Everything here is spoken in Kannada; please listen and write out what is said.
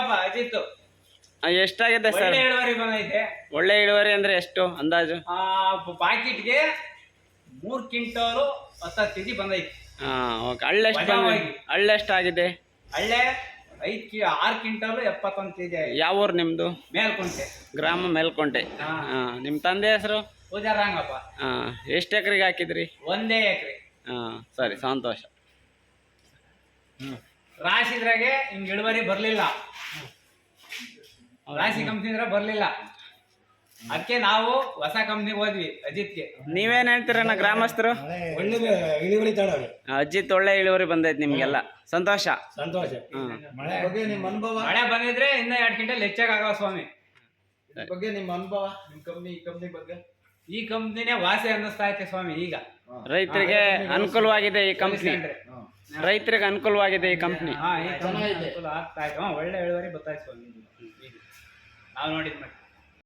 ರಂಗಪ್ಪ ಅಜಿತ್ ಎಷ್ಟಾಗಿದೆ ಸರ್? ಒಳ್ಳೆ ಇಳುವರಿ ಬಂದೈತೆ. ಒಳ್ಳೆ ಇಳುವರಿ ಅಂದ್ರೆ ಎಷ್ಟು ಅಂದಾಜು? ಪಾಕೆಟ್ಗೆ 3 ಕ್ವಿಂಟಾಲು 10 ಕೆಜಿ ಬಂದೈತಿ. ಓಕೆ. ಹಳ್ಳೆಷ್ಟಾಗಿದೆ? ಹಳ್ಳೆ 6 ಕ್ವಿಂಟಾಲು 71 ಕೆಜಿ ಆಗಿದೆ. ಯಾವ ಊರು ನಿಮ್ಮದು? ಮೇಲ್ಕೊಂಟೆ ಗ್ರಾಮ ಮೇಲ್ಕೊಂಟೆ. ನಿಮ್ಮ ತಂದೆ ಹೆಸರು? ಪೂಜಾರ ರಂಗಪ್ಪ. ಎಷ್ಟು ಎಕರೆಗೆ ಹಾಕಿದ್ರಿ? 1 ಎಕರೆ. ಸರಿ, ಸಂತೋಷ. ರಾಶಿದ್ರಾಗೆ ಹಿಂಗ್ ಇಳುವರಿ ಬರ್ಲಿಲ್ಲ, ರಾಶಿ ಕಂಪ್ನಿ ಬರ್ಲಿಲ್ಲ. ಅದಕ್ಕೆ ನಾವು ಹೊಸ ಕಂಪ್ನಿಗೆ ಹೋದ್ವಿ ಅಜಿತ್ಗೆ. ನೀವೇನ್ ಹೇಳ್ತೀರಣ್ಣ ಗ್ರಾಮಸ್ಥರು? ಒಳ್ಳೆ ಇಳುವರಿ ತಗೊಳ್ಳಿ. ಅಜಿತ್ ಒಳ್ಳೆ ಇಳುವರಿ ಬಂದೈತೆ ನಿಮ್ಗೆಲ್ಲ, ಸಂತೋಷ. ಸಂತೋಷ. ಮಳೆ ಬಗ್ಗೆ ನಿಮ್ಮ ಅನುಭವ? ಮಳೆ ಬಂದಿದ್ರೆ ಇನ್ನ 2 ಕ್ವಿಂಟಲ್ ಹೆಚ್ಚಾಗ ಆಗವ ಸ್ವಾಮಿ. ಬಗ್ಗೆ ನಿಮ್ಮ ಅನುಭವ, ನಿಮ್ಮ ಕಂಪ್ನಿ ಈ ಕಂಪ್ನಿ ಬಗ್ಗೆ? ಈ ಕಂಪ್ನಿನೇ ವಾಸಿ ಅನ್ನಿಸ್ತಾ ಐತೆ ಸ್ವಾಮಿ. ಈಗ ರೈತರಿಗೆ ಅನುಕೂಲವಾಗಿದೆ ಈ ಕಂಪ್ನಿ. ರೈತರಿಗೆ ಅನುಕೂಲವಾಗಿದೆ ಈ ಕಂಪ್ನಿ. ಅನುಕೂಲ ಆಗ್ತಾ ಇದೆ. ಒಳ್ಳೆ ಇಳುವರಿ ಬರ್ತಾ ಇದೆ ಸ್ವಾಮಿ. ಈಗ ನಾವು ನೋಡಿದ್ ಮಾಡಿ